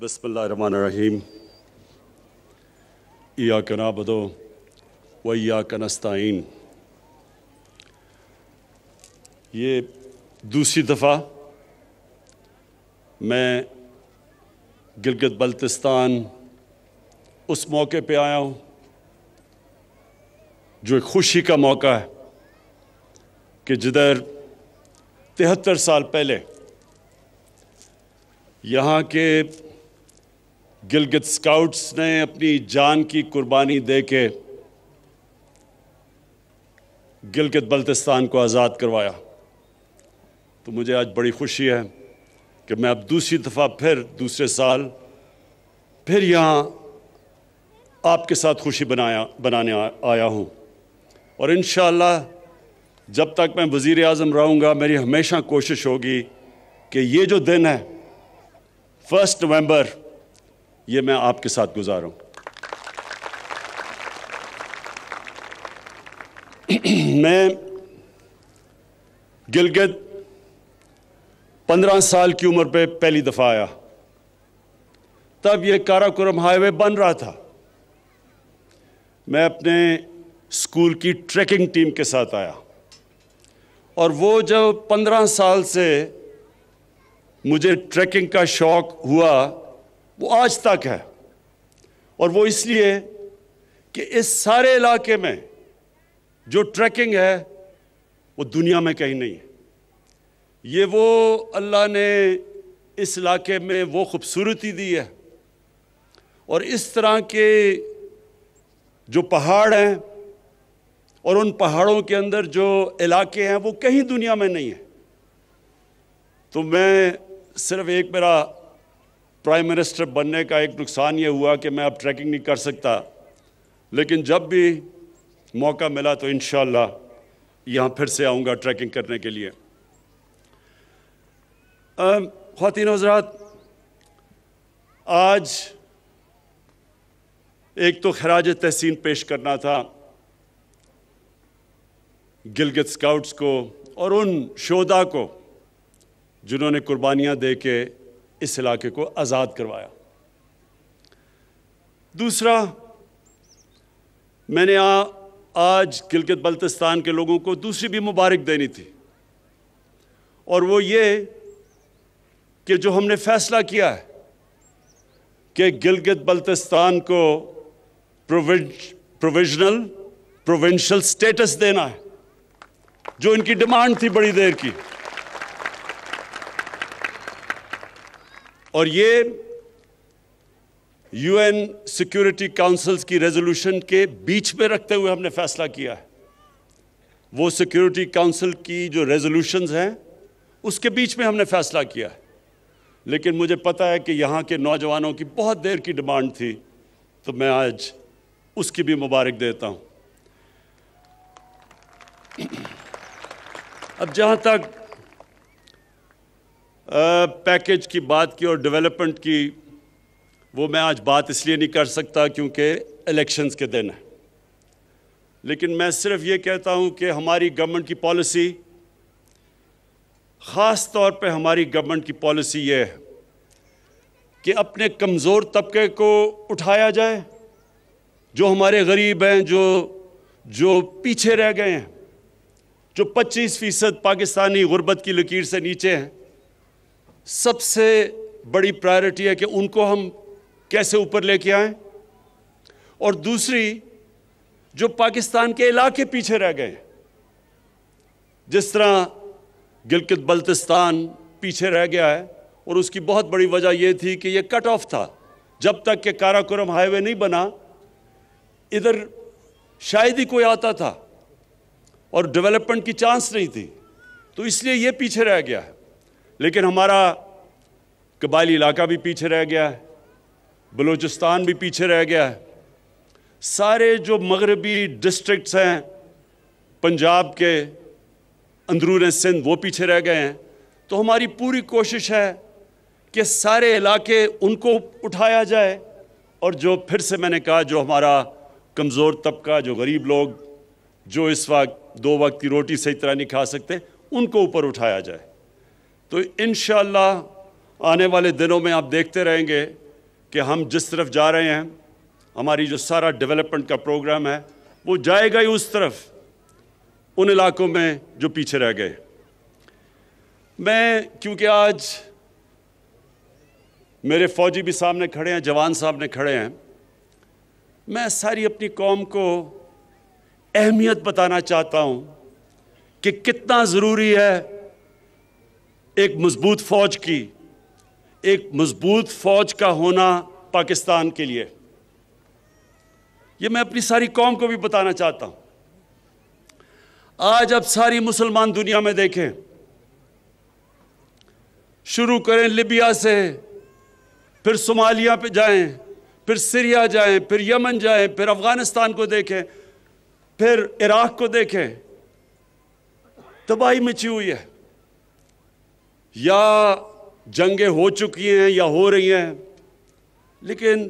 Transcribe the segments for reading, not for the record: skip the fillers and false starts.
बिस्मिल्लाहिर्रहमानिर्रहीम। इय्याका नअबुदु व इय्याका नस्तईन। ये दूसरी दफ़ा मैं गिलगित बल्तिस्तान उस मौके पे आया हूँ जो एक खुशी का मौका है कि जिधर 73 साल पहले यहाँ के गिलगित स्काउट्स ने अपनी जान की कुर्बानी दे के गिलगित बल्तिस्तान को आज़ाद करवाया। तो मुझे आज बड़ी खुशी है कि मैं अब दूसरी दफ़ा फिर दूसरे साल फिर यहाँ आपके साथ खुशी बनाने आया हूँ। और इंशाअल्लाह जब तक मैं वज़ीर आज़म रहूँगा मेरी हमेशा कोशिश होगी कि ये जो दिन है 1 नवंबर ये मैं आपके साथ गुजारूं। मैं गिलगित 15 साल की उम्र पे पहली दफ़ा आया। तब ये काराकोरम हाईवे बन रहा था। मैं अपने स्कूल की ट्रैकिंग टीम के साथ आया और वो जब 15 साल से मुझे ट्रैकिंग का शौक़ हुआ वो आज तक है। और वो इसलिए कि इस सारे इलाके में जो ट्रैकिंग है वो दुनिया में कहीं नहीं है। ये वो अल्लाह ने इस इलाके में वो खूबसूरती दी है और इस तरह के जो पहाड़ हैं और उन पहाड़ों के अंदर जो इलाके हैं वो कहीं दुनिया में नहीं है। तो मैं सिर्फ एक मेरा प्राइम मिनिस्टर बनने का एक नुकसान ये हुआ कि मैं अब ट्रैकिंग नहीं कर सकता, लेकिन जब भी मौका मिला तो इंशाअल्लाह यहाँ फिर से आऊँगा ट्रैकिंग करने के लिए। ख़वातीन व हज़रात, आज एक तो खराज तहसीन पेश करना था गिलगित स्काउट्स को और उन शोधा को जिन्होंने कुर्बानियाँ दे के इस इलाके को आज़ाद करवाया। दूसरा, मैंने आज गिलगित बल्तिस्तान के लोगों को दूसरी भी मुबारक देनी थी और वो ये कि जो हमने फैसला किया है कि गिलगित बल्तिस्तान को प्रोविंशियल स्टेटस देना है, जो इनकी डिमांड थी बड़ी देर की। और ये यूएन सिक्योरिटी काउंसिल्स की रेजोल्यूशन के बीच में रखते हुए हमने फैसला किया है। वो सिक्योरिटी काउंसिल की जो रेजोल्यूशंस हैं उसके बीच में हमने फैसला किया है। लेकिन मुझे पता है कि यहाँ के नौजवानों की बहुत देर की डिमांड थी, तो मैं आज उसकी भी मुबारक देता हूँ। अब जहाँ तक पैकेज की बात की और डेवलपमेंट की, वो मैं आज बात इसलिए नहीं कर सकता क्योंकि इलेक्शंस के दिन है। लेकिन मैं सिर्फ ये कहता हूँ कि हमारी गवर्नमेंट की पॉलिसी, ख़ास तौर पे हमारी गवर्नमेंट की पॉलिसी ये है कि अपने कमज़ोर तबके को उठाया जाए, जो हमारे गरीब हैं, जो पीछे रह गए हैं, जो 25% पाकिस्तानी गुर्बत की लकीर से नीचे हैं। सबसे बड़ी प्रायोरिटी है कि उनको हम कैसे ऊपर लेके आएं। और दूसरी, जो पाकिस्तान के इलाके पीछे रह गए, जिस तरह गिलगित बल्तिस्तान पीछे रह गया है, और उसकी बहुत बड़ी वजह यह थी कि यह कट ऑफ था। जब तक कि काराकोरम हाईवे नहीं बना, इधर शायद ही कोई आता था और डेवलपमेंट की चांस नहीं थी, तो इसलिए ये पीछे रह गया है। लेकिन हमारा कबायली इलाका भी पीछे रह गया है, बलूचिस्तान भी पीछे रह गया है, सारे जो मगरबी डिस्ट्रिक्ट्स हैं पंजाब के अंदरून सिंध वो पीछे रह गए हैं। तो हमारी पूरी कोशिश है कि सारे इलाके उनको उठाया जाए और जो फिर से मैंने कहा, जो हमारा कमज़ोर तबका, जो गरीब लोग, जो इस वक्त 2 वक्त की रोटी सही तरह नहीं खा सकते, उनको ऊपर उठाया जाए। तो इंशाअल्लाह आने वाले दिनों में आप देखते रहेंगे कि हम जिस तरफ जा रहे हैं, हमारी जो सारा डेवलपमेंट का प्रोग्राम है वो जाएगा ही उस तरफ, उन इलाकों में जो पीछे रह गए। मैं, क्योंकि आज मेरे फौजी भी सामने खड़े हैं, जवान सामने खड़े हैं, मैं सारी अपनी कौम को अहमियत बताना चाहता हूं कि कितना ज़रूरी है एक मजबूत फ़ौज की, एक मजबूत फ़ौज का होना पाकिस्तान के लिए। ये मैं अपनी सारी कौम को भी बताना चाहता हूं। आज अब सारी मुसलमान दुनिया में देखें, शुरू करें लिबिया से, फिर सोमालिया पे जाएं, फिर सीरिया जाएं, फिर यमन जाएं, फिर अफगानिस्तान को देखें, फिर इराक को देखें, तबाही मची हुई है। या जंगें हो चुकी हैं या हो रही हैं, लेकिन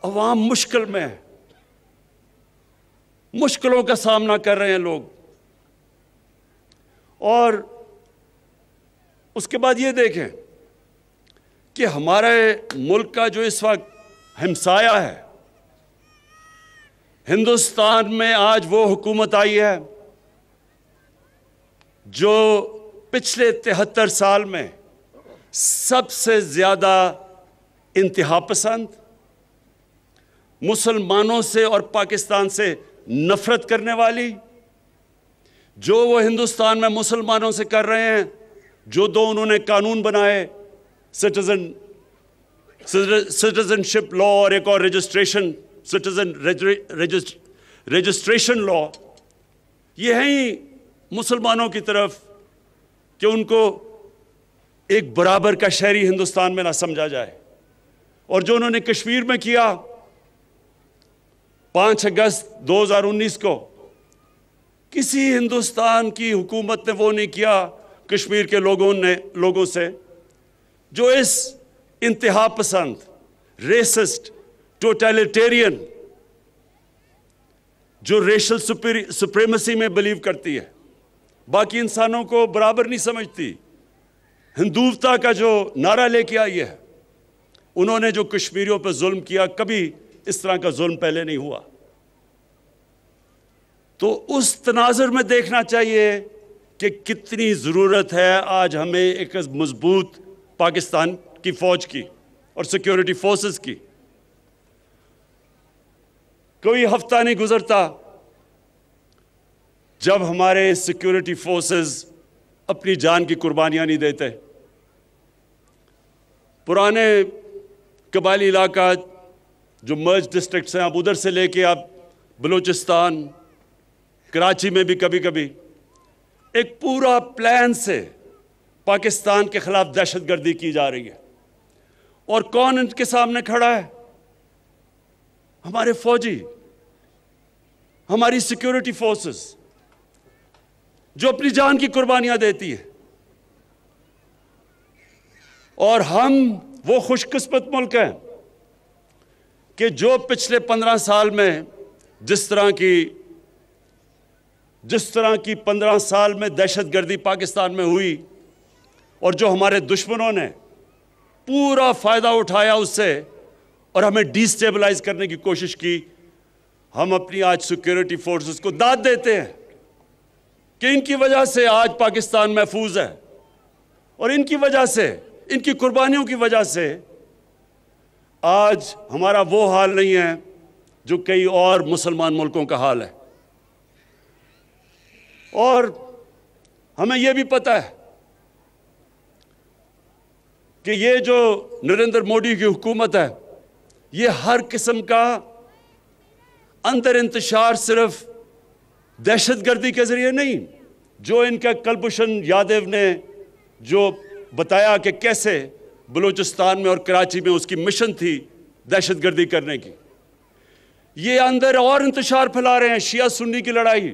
अवाम मुश्किल में है, मुश्किलों का सामना कर रहे हैं लोग। और उसके बाद ये देखें कि हमारे मुल्क का जो इस वक्त हमसाया है, हिंदुस्तान में आज वो हुकूमत आई है जो पिछले 73 साल में सबसे ज़्यादा इंतहा पसंद, मुसलमानों से और पाकिस्तान से नफरत करने वाली, जो वो हिंदुस्तान में मुसलमानों से कर रहे हैं, जो दो उन्होंने कानून बनाए, सिटीजनशिप लॉ और एक और रजिस्ट्रेशन लॉ, ये है ही मुसलमानों की तरफ कि उनको एक बराबर का शहरी हिंदुस्तान में ना समझा जाए। और जो उन्होंने कश्मीर में किया 5 अगस्त 2019 को, किसी हिंदुस्तान की हुकूमत ने वो नहीं किया कश्मीर के लोगों से, जो इस इंतहा पसंद, रेसिस्ट, टोटलिटेरियन, जो रेशल सुप्रीमेसी में बिलीव करती है, बाकी इंसानों को बराबर नहीं समझती, हिंदुत्वता का जो नारा लेके आई है, उन्होंने जो कश्मीरियों पर जुल्म किया, कभी इस तरह का जुल्म पहले नहीं हुआ। तो उस तनाजुर में देखना चाहिए कि कितनी ज़रूरत है आज हमें एक मजबूत पाकिस्तान की फ़ौज की और सिक्योरिटी फोर्सेस की। कोई हफ्ता नहीं गुजरता जब हमारे सिक्योरिटी फोर्सेस अपनी जान की कुर्बानियां नहीं देते। पुराने कबायली इलाका जो मर्ज डिस्ट्रिक्ट्स हैं, आप उधर से लेके आप बलूचिस्तान, कराची में भी कभी कभी एक पूरा प्लान से पाकिस्तान के खिलाफ दहशतगर्दी की जा रही है। और कौन इनके सामने खड़ा है? हमारे फौजी, हमारी सिक्योरिटी फोर्सेस, जो अपनी जान की कुर्बानियां देती है। और हम वो खुशकिस्मत मुल्क हैं कि जो पिछले 15 साल में जिस तरह की 15 साल में दहशतगर्दी पाकिस्तान में हुई, और जो हमारे दुश्मनों ने पूरा फ़ायदा उठाया उससे और हमें डिस्टेबलाइज करने की कोशिश की, हम अपनी आज सिक्योरिटी फोर्सेस को दाद देते हैं कि इनकी वजह से आज पाकिस्तान महफूज है, और इनकी वजह से, इनकी कुर्बानियों की वजह से आज हमारा वो हाल नहीं है जो कई और मुसलमान मुल्कों का हाल है। और हमें यह भी पता है कि ये जो नरेंद्र मोदी की हुकूमत है, ये हर किस्म का अंदर इंतशार सिर्फ दहशतगर्दी के जरिए नहीं, जो इनका कुलभूषण यादव ने जो बताया कि कैसे बलूचिस्तान में और कराची में उसकी मिशन थी दहशतगर्दी करने की, ये अंदर और इंतशार फैला रहे हैं। शिया सुन्नी की लड़ाई,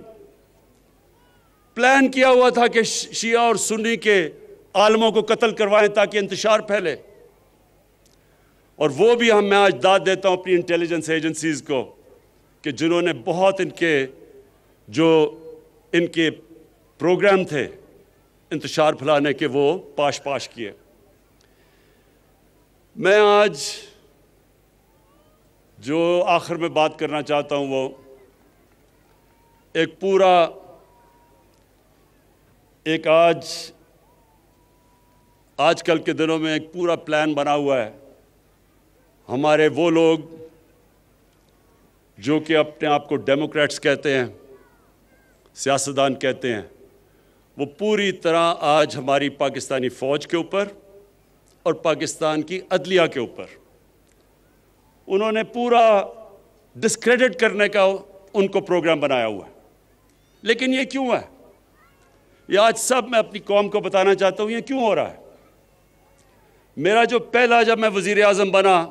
प्लान किया हुआ था कि शिया और सुन्नी के आलमों को कत्ल करवाएं ताकि इंतशार फैले। और वो भी मैं आज दाद देता हूं अपनी इंटेलिजेंस एजेंसीज को कि जिन्होंने बहुत इनके प्रोग्राम थे इंतशार फैलाने के, वो पाश किए। मैं आज जो आखिर में बात करना चाहता हूँ वो एक आजकल के दिनों में एक पूरा प्लान बना हुआ है। हमारे वो लोग जो कि अपने आप को डेमोक्रेट्स कहते हैं, सियासतदान कहते हैं, वो पूरी तरह आज हमारी पाकिस्तानी फ़ौज के ऊपर और पाकिस्तान की अदलिया के ऊपर उन्होंने पूरा डिस्क्रेडिट करने का उनको प्रोग्राम बनाया हुआ है। लेकिन ये क्यों है? ये आज सब मैं अपनी कौम को बताना चाहता हूँ ये क्यों हो रहा है। मेरा जो पहला, जब मैं वज़ीर आज़म बना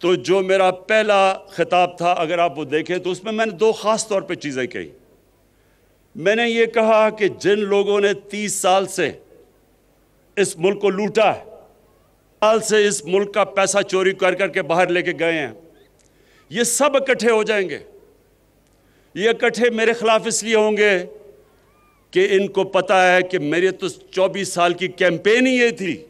तो जो मेरा पहला खिताब था, अगर आप वो देखें तो उसमें मैंने दो ख़ास तौर पे चीज़ें कही। मैंने ये कहा कि जिन लोगों ने 30 साल से इस मुल्क को लूटा है, साल से इस मुल्क का पैसा चोरी कर करके बाहर लेके गए हैं, ये सब इकट्ठे हो जाएंगे। ये इकट्ठे मेरे खिलाफ इसलिए होंगे कि इनको पता है कि मेरे तो 24 साल की कैंपेन ही ये थी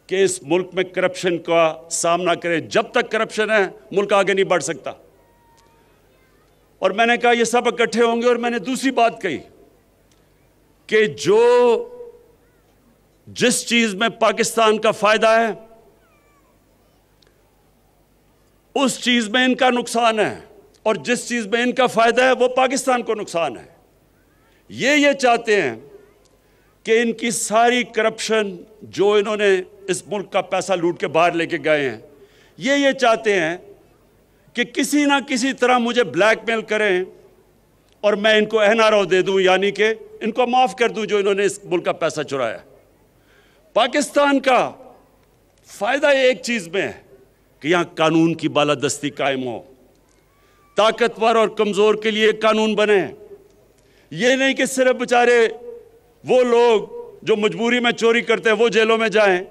कि इस मुल्क में करप्शन का सामना करें। जब तक करप्शन है मुल्क आगे नहीं बढ़ सकता। और मैंने कहा ये सब इकट्ठे होंगे। और मैंने दूसरी बात कही कि जिस चीज में पाकिस्तान का फायदा है उस चीज में इनका नुकसान है, और जिस चीज में इनका फायदा है वो पाकिस्तान को नुकसान है। ये चाहते हैं कि इनकी सारी करप्शन जो इन्होंने इस मुल्क का पैसा लूट के बाहर लेके गए हैं, ये चाहते हैं कि किसी ना किसी तरह मुझे ब्लैकमेल करें और मैं इनको एनआरओ दे दूं, यानी कि इनको माफ कर दूं जो इन्होंने इस मुल्क का पैसा चुराया। पाकिस्तान का फायदा एक चीज में है कि यहां कानून की बालादस्ती कायम हो, ताकतवर और कमजोर के लिए कानून बने। ये नहीं कि सिर्फ बेचारे वो लोग जो मजबूरी में चोरी करते हैं वो जेलों में जाएं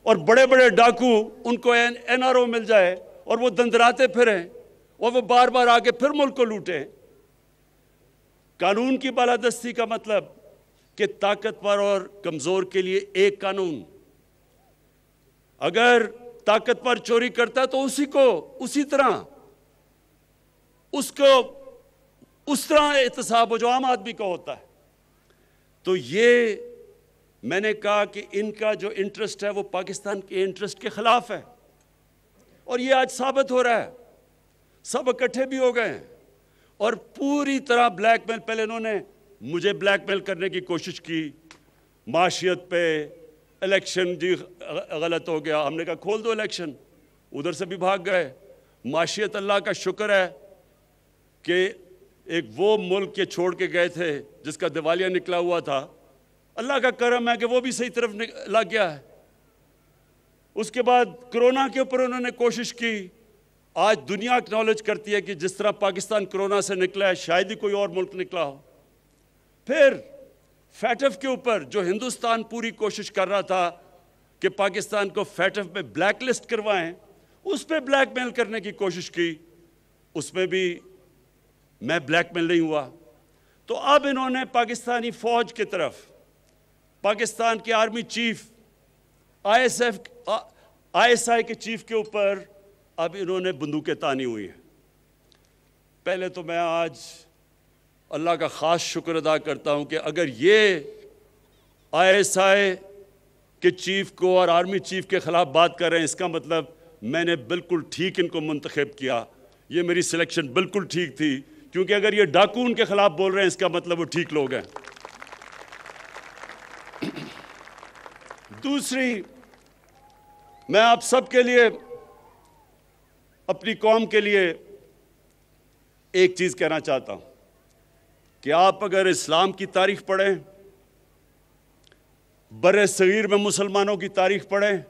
और बड़े बड़े डाकू उनको एनआरओ मिल जाए और वो दंदराते फिरें और वो बार बार आके फिर मुल्क को लूटें। कानून की बालादस्ती का मतलब कि ताकतवर और कमजोर के लिए एक कानून। अगर ताकतवर चोरी करता है तो उसी तरह उसको उस तरह एहतसाब हो जो आम आदमी का होता है। तो ये मैंने कहा कि इनका जो इंटरेस्ट है वो पाकिस्तान के इंटरेस्ट के खिलाफ है, और ये आज साबित हो रहा है। सब इकट्ठे भी हो गए हैं और पूरी तरह ब्लैकमेल। पहले इन्होंने मुझे ब्लैकमेल करने की कोशिश की, माशियत पे, इलेक्शन जी गलत हो गया, हमने कहा खोल दो इलेक्शन, उधर से भी भाग गए। माशियत, अल्लाह का शुक्र है कि एक वो मुल्क के छोड़ के गए थे जिसका दिवालिया निकला हुआ था, अल्लाह का करम है कि वो भी सही तरफ लग गया है। उसके बाद कोरोना के ऊपर उन्होंने कोशिश की। आज दुनिया एक्नॉलेज करती है कि जिस तरह पाकिस्तान कोरोना से निकला है शायद ही कोई और मुल्क निकला हो। फिर फैटफ के ऊपर जो हिंदुस्तान पूरी कोशिश कर रहा था कि पाकिस्तान को फैटफ में ब्लैक लिस्ट करवाएं, उस पर ब्लैकमेल करने की कोशिश की, उसमें भी मैं ब्लैकमेल नहीं हुआ। तो अब इन्होंने पाकिस्तानी फौज की तरफ, पाकिस्तान के आर्मी चीफ, आईएसआई के चीफ के ऊपर अब इन्होंने बंदूकें तानी हुई हैं। पहले तो मैं आज अल्लाह का ख़ास शुक्र अदा करता हूं कि अगर ये आईएसआई के चीफ को और आर्मी चीफ के ख़िलाफ़ बात कर रहे हैं, इसका मतलब मैंने बिल्कुल ठीक इनको मुंतखब किया। ये मेरी सिलेक्शन बिल्कुल ठीक थी, क्योंकि अगर ये डाकू उनके ख़िलाफ़ बोल रहे हैं इसका मतलब वो ठीक लोग हैं। दूसरी, मैं आप सब के लिए, अपनी कौम के लिए एक चीज़ कहना चाहता हूं कि आप अगर इस्लाम की तारीख पढ़ें, बरे सगीर में मुसलमानों की तारीख पढ़ें,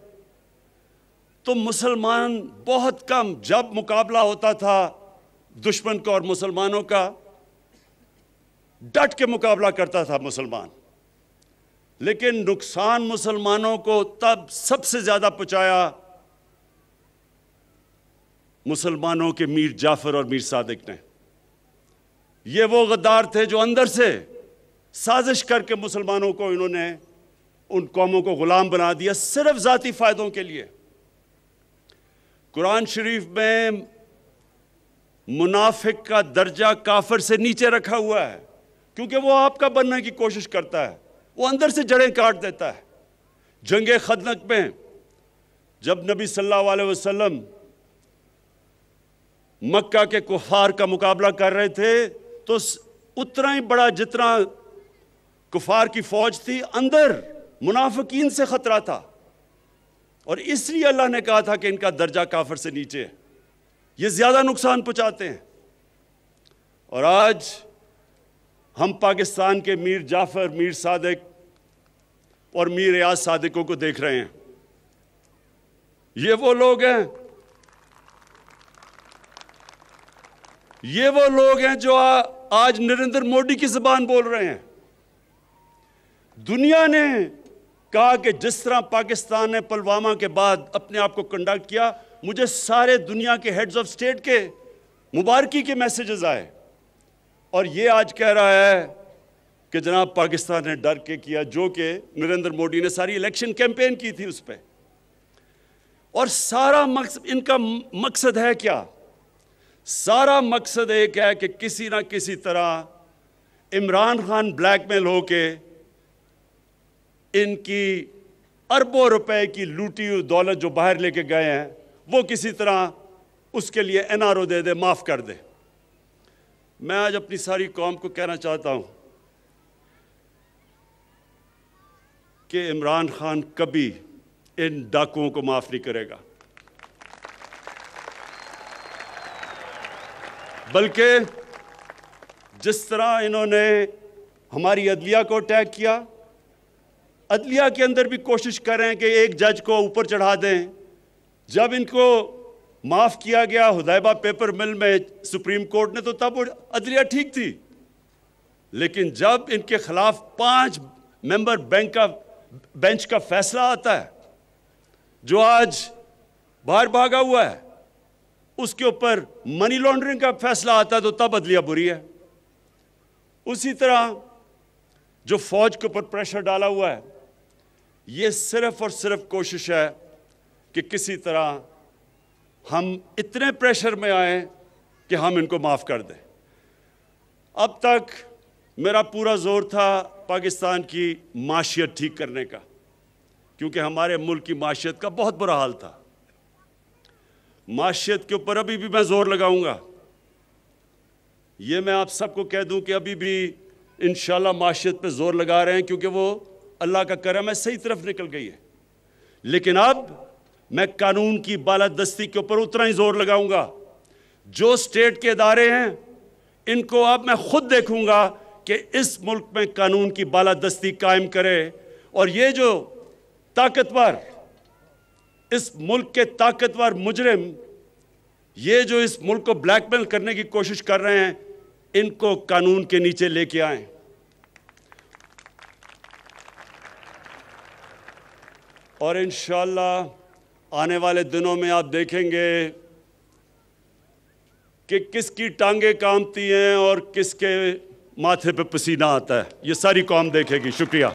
तो मुसलमान बहुत कम, जब मुकाबला होता था दुश्मन का और मुसलमानों का, डट के मुकाबला करता था मुसलमान। लेकिन नुकसान मुसलमानों को तब सबसे ज्यादा पहुंचाया मुसलमानों के मीर जाफर और मीर सादिक ने। ये वो गद्दार थे जो अंदर से साजिश करके मुसलमानों को, इन्होंने उन कौमों को गुलाम बना दिया सिर्फ जाती फायदों के लिए। कुरान शरीफ में मुनाफिक का दर्जा काफिर से नीचे रखा हुआ है, क्योंकि वो आपका बनने की कोशिश करता है, वो अंदर से जड़ें काट देता है। जंगे खंदक में जब नबी सल्लल्लाहु अलैहि वसल्लम मक्का के कुफार का मुकाबला कर रहे थे, तो उतना ही बड़ा जितना कुफार की फौज थी, अंदर मुनाफिकीन से खतरा था, और इसलिए अल्लाह ने कहा था कि इनका दर्जा काफिर से नीचे है, ये ज्यादा नुकसान पहुंचाते हैं। और आज हम पाकिस्तान के मीर जाफर, मीर सादिक और मीर रियाज सादिकों को देख रहे हैं। ये वो लोग हैं, ये वो लोग हैं जो आज नरेंद्र मोदी की जुबान बोल रहे हैं। दुनिया ने कहा कि जिस तरह पाकिस्तान ने पुलवामा के बाद अपने आप को कंडक्ट किया, मुझे सारे दुनिया के हेड्स ऑफ स्टेट के मुबारकी के मैसेजेस आए, और ये आज कह रहा है कि जनाब पाकिस्तान ने डर के किया, जो कि नरेंद्र मोदी ने सारी इलेक्शन कैंपेन की थी उस पर। और सारा मकसद, इनका मकसद है क्या? सारा मकसद एक है कि किसी ना किसी तरह इमरान खान ब्लैकमेल होके इनकी अरबों रुपए की लूटी हुई दौलत जो बाहर लेके गए हैं, वो किसी तरह उसके लिए एनआरओ दे दे, माफ कर दे। मैं आज अपनी सारी कौम को कहना चाहता हूं कि इमरान खान कभी इन डाकुओं को माफ नहीं करेगा, बल्कि जिस तरह इन्होंने हमारी अदलिया को अटैक किया, अदलिया के अंदर भी कोशिश कर रहे हैं कि एक जज को ऊपर चढ़ा दें। जब इनको माफ किया गया हुदैबा पेपर मिल में सुप्रीम कोर्ट ने, तो तब वो अदलिया ठीक थी, लेकिन जब इनके खिलाफ 5 मेंबर बेंच का फैसला आता है जो आज बाहर भागा हुआ है, उसके ऊपर मनी लॉन्ड्रिंग का फैसला आता है, तो तब अदलिया बुरी है। उसी तरह जो फौज के ऊपर प्रेशर डाला हुआ है, ये सिर्फ और सिर्फ कोशिश है कि किसी तरह हम इतने प्रेशर में आए कि हम इनको माफ कर दें। अब तक मेरा पूरा जोर था पाकिस्तान की माशियत ठीक करने का, क्योंकि हमारे मुल्क की माशियत का बहुत बुरा हाल था। माशियत के ऊपर अभी भी मैं जोर लगाऊंगा। ये मैं आप सबको कह दूं कि अभी भी इंशाल्लाह माशियत पे जोर लगा रहे हैं, क्योंकि वो अल्लाह का करम है, सही तरफ निकल गई है। लेकिन अब मैं कानून की बालादस्ती के ऊपर उतना ही जोर लगाऊंगा। जो स्टेट के इदारे हैं, इनको अब मैं खुद देखूंगा कि इस मुल्क में कानून की बालादस्ती कायम करे, और ये जो ताकतवर, इस मुल्क के ताकतवर मुजरिम, ये जो इस मुल्क को ब्लैकमेल करने की कोशिश कर रहे हैं, इनको कानून के नीचे लेके आएं। और इंशाअल्लाह आने वाले दिनों में आप देखेंगे कि किसकी टांगे कांपती हैं और किसके माथे पे पसीना आता है। ये सारी कौम देखेगी। शुक्रिया।